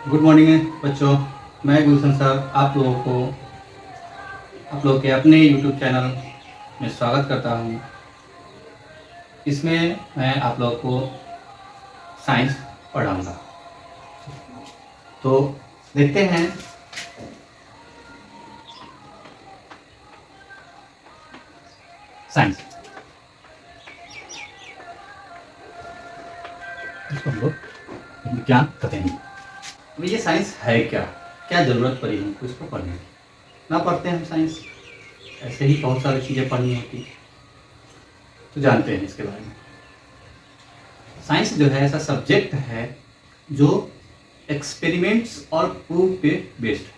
Good morning बच्चों। मैं गुलशन sir आप लोग के अपने यूट्यूब चैनल में स्वागत करता हूँ। इसमें मैं आप लोग को साइंस पढ़ाऊँगा। तो देखते हैं साइंस, इसको हम लोग विज्ञान कहते हैं। अब ये साइंस है क्या, क्या ज़रूरत पड़ी हमको इसको पढ़ने की? ना पढ़ते हैं हम साइंस, ऐसे ही बहुत सारी चीज़ें पढ़नी होती, तो जानते हैं इसके बारे में। साइंस जो है ऐसा सब्जेक्ट है जो एक्सपेरिमेंट्स और प्रूफ पे बेस्ड है,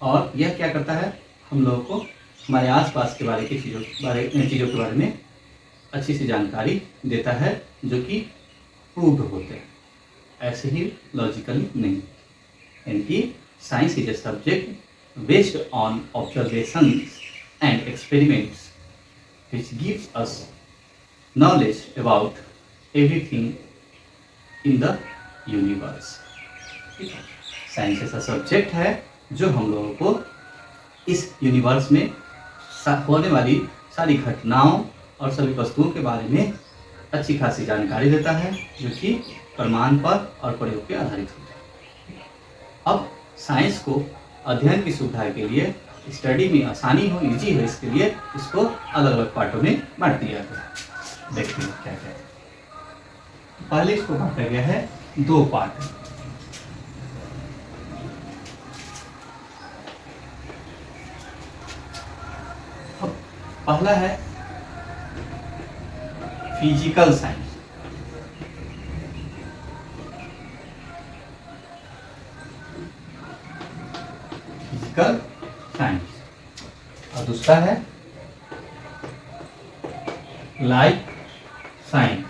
और यह क्या करता है, हम लोगों को हमारे आसपास के बारे की चीज़ों के बारे में अच्छी सी जानकारी देता है, जो कि प्रूव्ड होते हैं, ऐसे ही लॉजिकली नहीं। यानी कि science is a subject based on observations and experiments which gives us knowledge about everything in the universe। ठीक है, साइंस ऐसा सब्जेक्ट है जो हम लोगों को इस यूनिवर्स में होने वाली सारी घटनाओं और सभी वस्तुओं के बारे में अच्छी खासी जानकारी देता है, जो कि प्रमाण पर और प्रयोग पे आधारित होता है। अब साइंस को अध्ययन की सुविधा के लिए, स्टडी में आसानी हो, इजी हो, इसके लिए इसको अलग अलग पार्टों में बांट दिया गया है। देखते हैं क्या क्या है। पहले इसको बांटा गया है दो पार्ट। अब पहला है फिजिकल साइंस। फिजिकल साइंस, और दूसरा है लाइफ साइंस।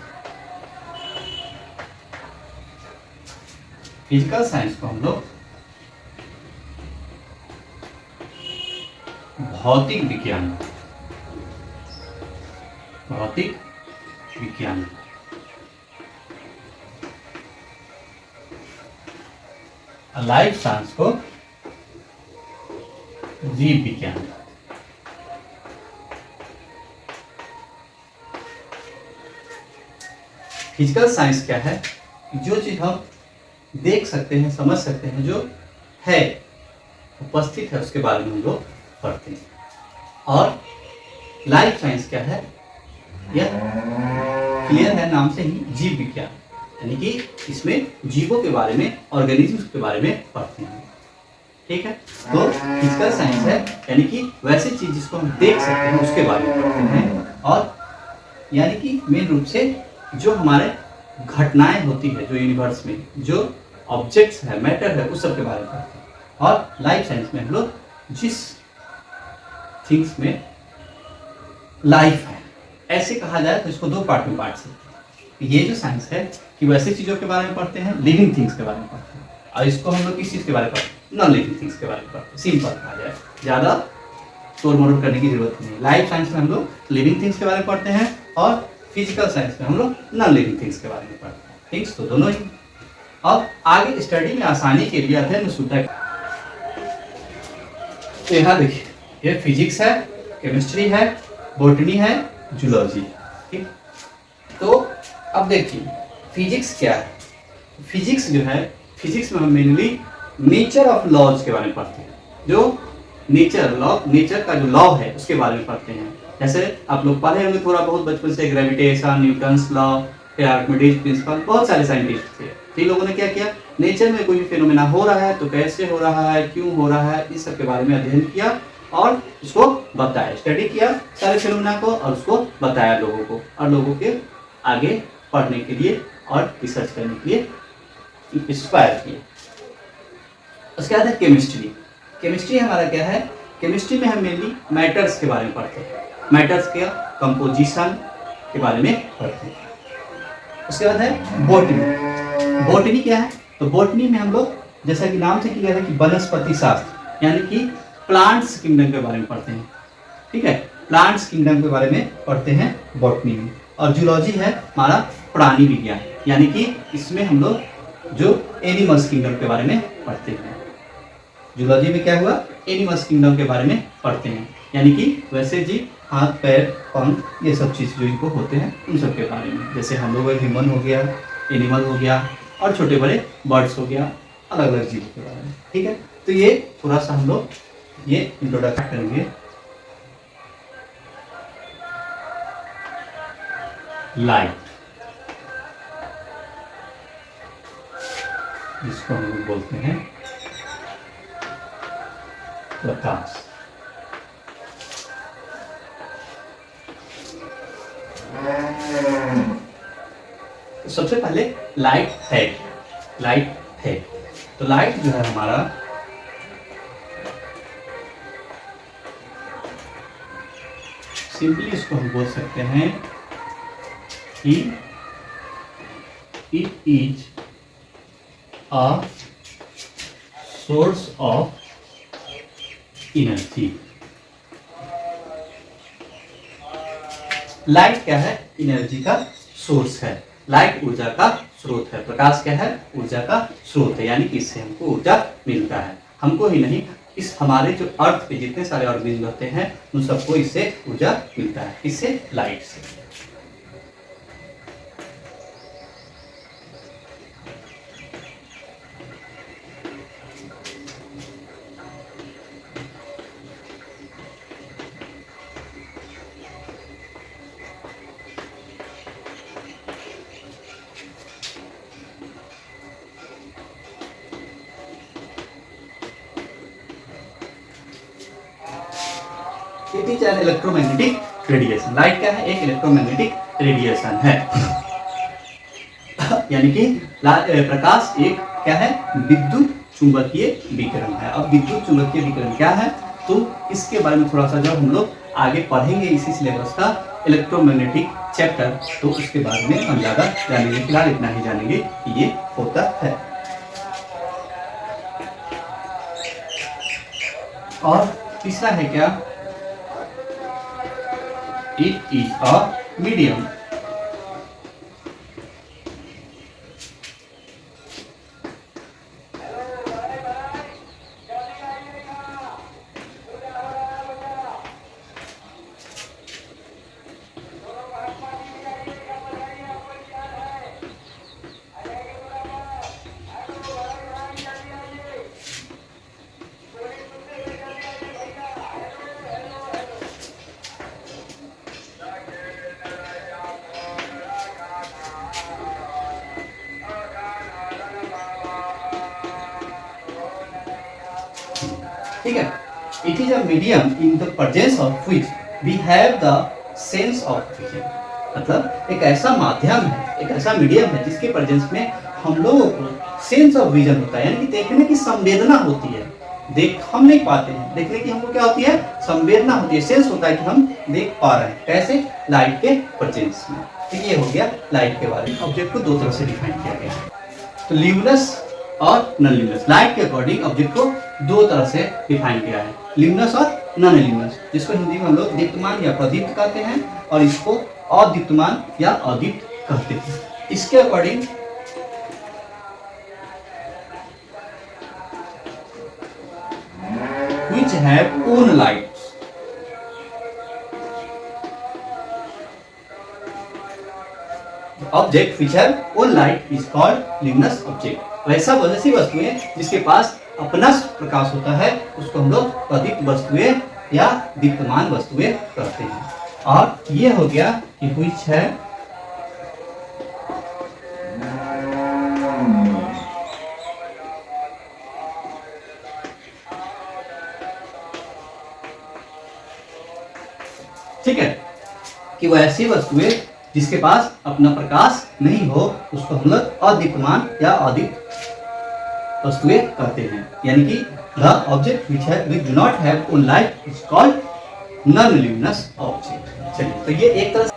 फिजिकल साइंस को हम लोग भौतिक विज्ञान लाइफ साइंस को जीव विज्ञान। फिजिकल साइंस क्या है? जो चीज हम देख सकते हैं, समझ सकते हैं, जो है, उपस्थित है, उसके बारे में हम लोग पढ़ते हैं। और लाइफ साइंस क्या है? यह क्लियर है नाम से ही, जीव विज्ञान, यानी कि इसमें जीवों के बारे में, ऑर्गेनिज्म के बारे में पढ़ते हैं। ठीक है, तो फिजिकल साइंस है यानी कि वैसी चीज जिसको हम देख सकते हैं उसके बारे में पढ़ते हैं, और यानी कि मेन रूप से जो हमारे घटनाएं होती है, जो यूनिवर्स में जो ऑब्जेक्ट्स है, मैटर है, उस सब के बारे में पढ़ते हैं। और लाइफ साइंस में हम लोग जिस थिंग्स में लाइफ है, ऐसे कहा जाए तो इसको दो पार्ट में बांट सकते हैं। ये जो साइंस है कि वैसे चीजों के बारे में पढ़ते हैं, लिविंग थिंग्स के बारे में पढ़ते हैं, और इसको हम लोग किस चीज के बारे में पढ़ते हैं? नॉन लिविंग थिंग्स के बारे में पढ़ते हैं। सिंपल कहा जाए, ज्यादा तोड़ मरोड़ करने की जरूरत नहीं है। लाइफ साइंस में हम लोग लिविंग थिंग्स के बारे में पढ़ते हैं, और फिजिकल साइंस में हम लोग नॉन लिविंग थिंग्स के बारे में पढ़ते हैं। थिंग्स तो दोनों ही। अब आगे स्टडी में आसानी के लिए अध्ययन में सुविधा, तो यहाँ देखिए, ये फिजिक्स है, केमिस्ट्री है, बॉटनी है, जूलॉजी। ठीक, तो अब देखिए फिजिक्स क्या है। फिजिक्स जो है, फिजिक्स में हम मेनली नेचर ऑफ लॉज के बारे में पढ़ते हैं। जो नेचर का जो लॉ है उसके बारे में पढ़ते हैं। जैसे आप लोग पढ़े होंगे थोड़ा बहुत बचपन से, ग्रेविटेशन, न्यूटन्स लॉ, फिर आर्किमिडीज प्रिंसिपल, बहुत सारे साइंटिस्ट थे। तो इन लोगों ने क्या किया, नेचर में कोई भी फिनोमेना हो रहा है तो कैसे हो रहा है, क्यों हो रहा है, इस सब के बारे में अध्ययन किया और उसको बताया, स्टडी किया सारे फिनोमेना को, और उसको बताया लोगों को, और लोगों के आगे पढ़ने के लिए और रिसर्च करने के लिए इंस्पायर किया। उसके बाद है केमिस्ट्री। केमिस्ट्री हमारा क्या है? केमिस्ट्री में हम मेनली मैटर्स के बारे में पढ़ते हैं, मैटर्स के कंपोजिशन के बारे में पढ़ते हैं। उसके बाद है बॉटनी। बॉटनी क्या है? तो बॉटनी में हम लोग, जैसा कि नाम से क्लियर है कि वनस्पति शास्त्र, यानी कि प्लांट्स किंगडम के बारे में पढ़ते हैं। ठीक है, प्लांट्स किंगडम के बारे में पढ़ते हैं बॉटनी में। और जूलॉजी है हमारा प्राणी विज्ञान, यानी कि इसमें हम लोग जो एनिमल्स किंगडम के बारे में पढ़ते हैं। जूलॉजी में क्या हुआ, एनिमल्स किंगडम के बारे में पढ़ते हैं, यानी कि वैसे जी हाथ पैर पंख ये सब चीज़ जो इनको होते हैं उन सब के बारे में, जैसे हम लोग ह्यूमन हो गया, एनिमल हो गया और छोटे बड़े बर्ड्स हो गया, अलग अलग जीवों के बारे में। ठीक है, तो ये थोड़ा सा हम लोग ये इंट्रोडक्शन करेंगे। लाइट, जिसको हम लोग बोलते हैं प्रकाश। तो सबसे पहले लाइट है, लाइट है। तो लाइट जो है हमारा सिंपली इसको हम बोल सकते हैं कि it is a source of energy. Light क्या है, एनर्जी का सोर्स है। लाइट ऊर्जा का स्रोत है। प्रकाश क्या है, ऊर्जा का स्रोत है, यानी कि इससे हमको ऊर्जा मिलता है। हमको ही नहीं, इस हमारे जो अर्थ पे जितने सारे ऑर्गेनिज्म रहते हैं उन सबको इससे ऊर्जा मिलता है। इससे, लाइट से। It is an electromagnetic radiation. Light क्या है, एक इलेक्ट्रोमैग्नेटिक रेडिएशन है। यानी कि प्रकाश एक क्या है, विद्युत चुंबकीय विकिरण है। अब विद्युत चुंबकीय विकिरण क्या है, तो इसके बारे में थोड़ा सा जब हम लोग आगे पढ़ेंगे इसी सिलेबस का इलेक्ट्रोमैग्नेटिक चैप्टर, तो उसके बारे में हम ज़्यादा जानेंगे। फिलहाल इतना ही जानेंगे कि ये होता है। और तीसरा है क्या, it is a medium। ठीक है, it is a medium in the presence of which we have the sense of vision. मतलब एक ऐसा माध्यम है, एक ऐसा मीडियम है जिसके प्रेजेंस में हम लोगों को सेंस ऑफ विजन होता है, यानी कि देखने की संवेदना होती है। हम नहीं पाते हैं, देखने की हमको क्या होती है, संवेदना होती है, सेंस होता है कि हम देख पा रहे हैं। कैसे, लाइट के प्रेजेंस में। ठीक, ये हो गया लाइट के बारे में। ऑब्जेक्ट को दो तरह से डिफाइन किया गया है, तो ल्यूमिनस और नॉन ल्यूमिनस। लाइट के अकॉर्डिंग ऑब्जेक्ट को दो तरह से डिफाइन किया है, ल्यूमिनस और नॉन ल्यूमिनस, जिसको हिंदी में हम लोग दीप्तमान या प्रदीप्त कहते हैं, और इसको अदीप्तमान या अदीप्त कहते हैं। इसके according which have own lights। Object which have own light is called luminous object। वैसा वैसी वस्तुएं जिसके पास अपना प्रकाश होता है उसको हम लोग प्रदीप्त वस्तुएं या दीप्तमान वस्तुएं कहते हैं। और ये हो गया कि which है ठीक है, कि वो ऐसी वस्तुएं जिसके पास अपना प्रकाश नहीं हो उसको हम लोग अदीप्तमान या अदीप्त वस्तुएं कहते हैं। यानी कि the object which do not have own light is called non-luminous object। चलिए, तो ये एक तरह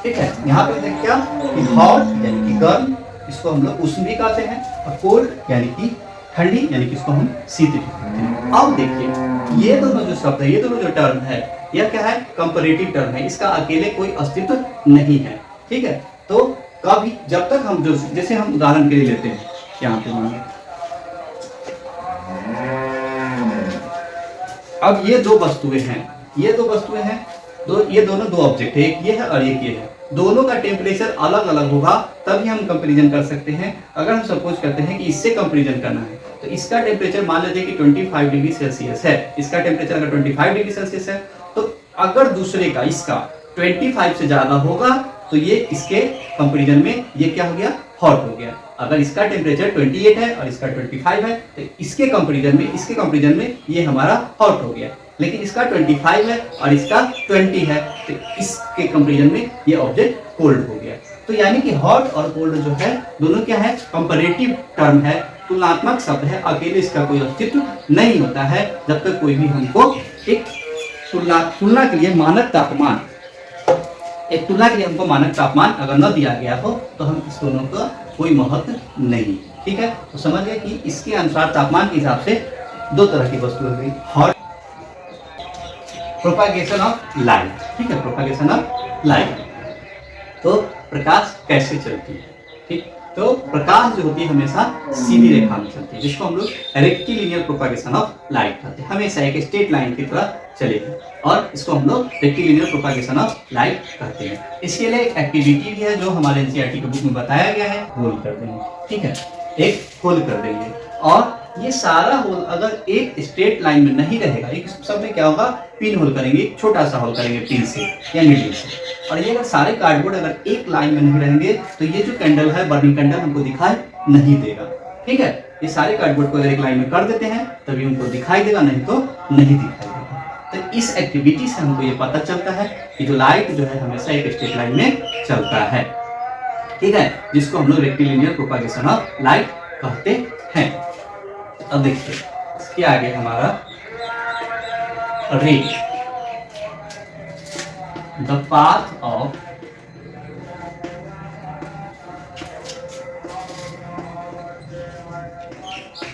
ठीक है। यहाँ पे देख क्या कि हॉट यानी कि गर्म, इसको हम लोग उष्ण भी कहते हैं, और कोल्ड यानी कि ठंडी, यानी कि इसको हम शीत भी कहते हैं। अब देखिए ये दोनों जो शब्द है, ये दोनों जो टर्म है, यह क्या है, कंपैरेटिव टर्म है, इसका अकेले कोई अस्तित्व नहीं है। ठीक है, तो कभी जब तक हम जो जैसे हम उदाहरण के लिए लेते हैं यहाँ पे मान अब ये दो वस्तुएं हैं, ये दोनों दो ऑब्जेक्ट है, एक ये है और एक ये है। दोनों का टेम्परेचर अलग अलग होगा तभी हम कंपैरिजन कर सकते हैं। अगर हम सपोज करते हैं कि इससे कंपैरिजन करना है तो इसका टेम्परेचर मान लेते हैं कि 25 डिग्री सेल्सियस है, इसका टेम्परेचर अगर 25 डिग्री सेल्सियस है तो अगर दूसरे का इसका 25 से ज्यादा होगा तो ये इसके कंपैरिजन में ये क्या हो गया, हॉट हो गया। अगर इसका टेम्परेचर 28 है और इसका 25 है तो इसके कंपैरिजन में ये हमारा हॉट हो गया। लेकिन इसका 25 है और इसका 20 है तो इसके कंपैरिजन में ये ऑब्जेक्ट कोल्ड हो गया। तो यानी कि हॉट और कोल्ड जो है दोनों क्या है, कंपैरेटिव टर्म है, तुलनात्मक शब्द है। अकेले इसका कोई अस्तित्व नहीं होता है जब तक कोई भी हमको एक तुलना के लिए मानक तापमान अगर न दिया गया हो तो हम इस दोनों का कोई महत्व नहीं। ठीक है, तो समझ गए कि इसके अनुसार तापमान के हिसाब से दो तरह की वस्तु हो गई, हॉट, प्रोपागेशन ऑफ लाइट। ठीक है, प्रोपागेशन ऑफ लाइट। तो प्रकाश कैसे चलती है, ठीक, तो प्रकाश जो होती है हमेशा सीधी रेखा में चलती है, जिसको हम लोग रेक्टिलिनियर प्रोपागेशन ऑफ लाइट कहते हैं। हमेशा एक स्ट्रेट लाइन की तरह चलेगी और इसको हम लोग रेक्टिलिनियर प्रोपागेशन ऑफ लाइट कहते हैं। इसके लिए एक एक्टिविटी भी है जो हमारे एनसीईआरटी के बुक में बताया गया है, होल कर देंगे। ठीक है, एक होल कर देंगे और ये सारा होल अगर एक स्ट्रेट लाइन में नहीं रहेगा, एक सब में क्या होगा, पिन होल करेंगे, छोटा सा होल करेंगे पिन से या नीडल से। और ये अगर सारे कार्डबोर्ड अगर एक लाइन में नहीं रहेंगे तो ये जो कैंडल है, बर्निंग कैंडल, हमको दिखाई नहीं देगा। ठीक है, ये सारे कार्डबोर्ड को अगर एक लाइन में कर देते हैं तभी हमको दिखाई देगा, नहीं तो नहीं दिखाई देगा। तो इस एक्टिविटी से हमको ये पता चलता है कि जो लाइट जो है हमेशा एक स्ट्रेट लाइन में चलता है। ठीक है, जिसको हम लोग रेक्टिलिनियर प्रोपागेशन ऑफ लाइट कहते हैं। अब देखिए इसके आगे हमारा रे, the path of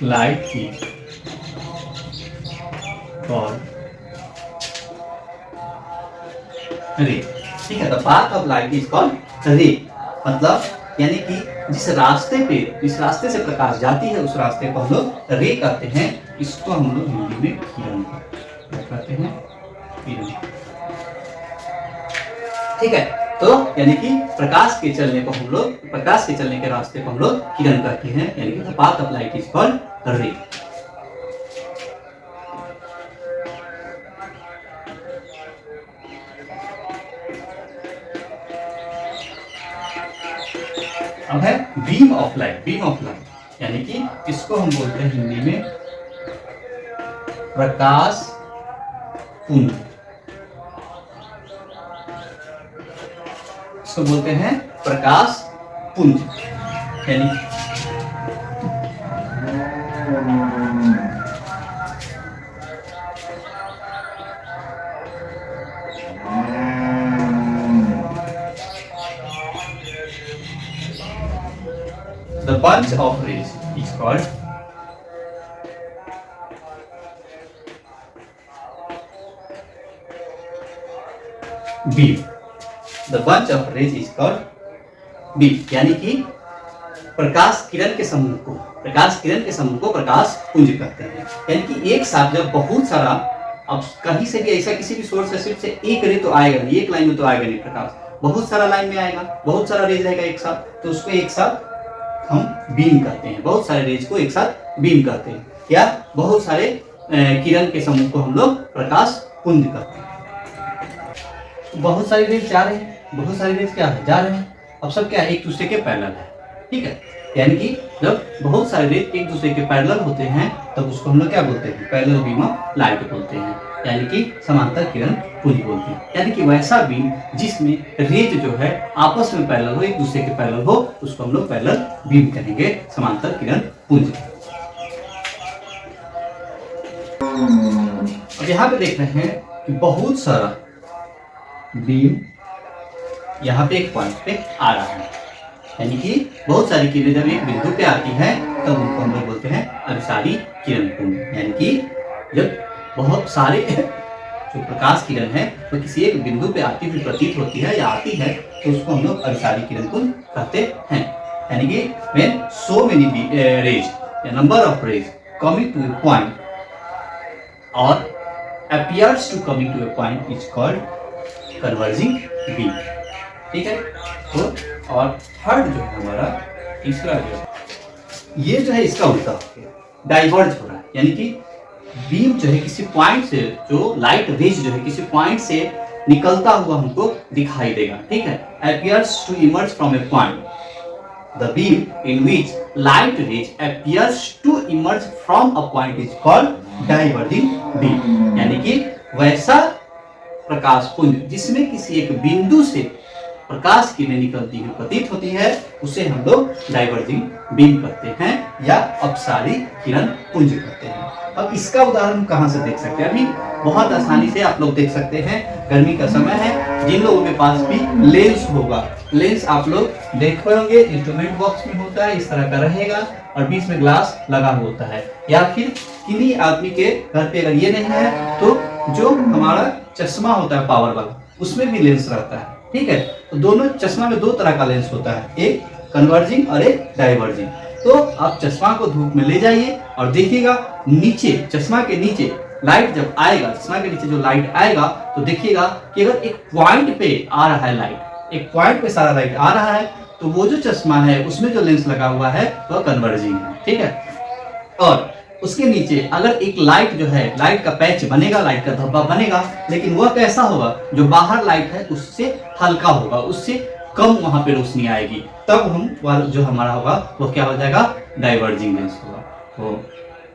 light is called रे। ठीक है, the path of light is called रे, मतलब यानी कि जिस रास्ते से प्रकाश जाती है उस रास्ते को हम लोग रे कहते हैं। इसको हम लोग हिंदी में किरण कहते हैं, किरण। ठीक है, तो यानी कि प्रकाश के चलने के रास्ते को हम लोग किरण कहते हैं, यानी कि the path of light is called रे। अब है बीम ऑफ लाइट, यानी कि इसको हम बोलते हैं हिंदी में प्रकाश पुंज। इसको बोलते हैं प्रकाश पुंज, यानी the bunch of rays is called beam. The bunch of rays is called beam, यानी कि प्रकाश किरण के समूह को प्रकाश पुंज कहते हैं। यानी कि एक साथ जब बहुत सारा, अब कहीं से भी ऐसा किसी भी सोर्स से सिर्फ से एक रे तो आएगा नहीं, एक लाइन में तो आएगा नहीं प्रकाश, बहुत सारा लाइन में आएगा, बहुत सारा रेज आएगा एक साथ, तो उसको एक साथ हम बीम कहते हैं। बहुत सारे रेज को एक साथ बीम कहते हैं, या बहुत सारे किरण के समूह को हम लोग प्रकाश पुंज कहते हैं। बहुत सारे रेज जा रहे हैं, अब सब क्या है, एक दूसरे के पैरेलल है। ठीक है, यानी कि जब बहुत सारे रेज एक दूसरे के पैरेलल होते हैं तब उसको हम लोग क्या बोलते हैं, पैरेलल बीम ऑफ लाइट बोलते हैं, यानी कि समांतर किरण पुंज बोलते हैं। यानी कि वैसा बीम जिसमें रेज जो है आपस में पैरेलल हो, एक दूसरे के पैरेलल हो, उसको हम लोग पैरेलल बीम कहेंगे, समांतर किरण पुंज। अब यहाँ पे देख रहे हैं कि बहुत सारा बीम यहाँ पे एक पॉइंट पे आ रहा है, यानी कि बहुत सारी किरणें जब एक बिंदु पे आती है तब उनको हम लोग बोलते हैं अभिसारी किरण पुंज। यानी कि जब बहुत सारे जो प्रकाश किरण है वो किसी एक बिंदु पे आती हुई प्रतीत होती है या आती है तो उसको हम लोग अभिसारी किरण पुंज कहते हैं। यानी कि when so many rays, number of rays coming to a point और appears to coming to a point is called converging beam। ठीक है। तो और थर्ड जो है हमारा तीसरा जो है, ये जो है इसका उल्टा हो गया, डाइवर्ज हो रहा है। यानी कि बीम जो है किसी पॉइंट से, जो लाइट रेज जो है किसी पॉइंट से निकलता हुआ हमको दिखाई देगा। ठीक है। appears to emerge from a point, the beam in which light rays appears to emerge from a point is called diverging beam। यानी कि वैसा प्रकाश पुंज जिसमें किसी एक बिंदु से प्रकाश किरणें निकलती हुई प्रतीत होती है, उसे हम लोग डाइवर्जिंग बीम कहते हैं या अपसारी किरण पुंज कहते हैं। अब इसका उदाहरण कहाँ से देख सकते हैं? अभी बहुत आसानी से आप लोग देख सकते हैं। गर्मी का समय है, जिन लोगों के पास भी लेंस होगा, लेंस आप लोग देखे होंगे इंस्ट्रूमेंट बॉक्स में होता है, इस तरह का रहेगा और बीच में ग्लास लगा होता है। या फिर किन्हीं आदमी के घर पे अगर ये नहीं है तो जो हमारा चश्मा होता है पावर वाला, उसमें भी लेंस रहता है। ठीक है। तो दोनों चश्मा में दो तरह का लेंस होता है, एक कन्वर्जिंग और एक डाइवर्जिंग। तो आप चश्मा को धूप में ले जाइए और देखिएगा नीचे, चश्मा के नीचे लाइट जब आएगा, चश्मा के नीचे जो लाइट आएगा तो देखिएगा कि अगर एक पॉइंट पे आ रहा है लाइट, एक पॉइंट पे सारा लाइट आ रहा है, तो वो जो चश्मा है उसमें जो लेंस लगा हुआ है वह कन्वर्जिंग है। ठीक है। और उसके नीचे अगर एक लाइट जो है, लाइट का पैच बनेगा, लाइट का धब्बा बनेगा, लेकिन वह कैसा होगा? जो बाहर लाइट है उससे हल्का होगा, उससे कम वहां पे रोशनी आएगी, तब हम जो हमारा होगा वो क्या हो जाएगा? डाइवर्जिंग लेंस होगा। तो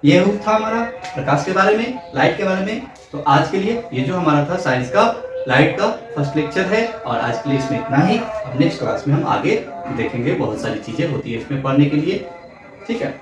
ये था हमारा प्रकाश के बारे में, लाइट के बारे में। तो आज के लिए ये जो हमारा था साइंस का लाइट का फर्स्ट लेक्चर है, और आज के लिए इसमें इतना ही। अब नेक्स्ट क्लास में हम आगे देखेंगे, बहुत सारी चीजें होती है इसमें पढ़ने के लिए। ठीक है।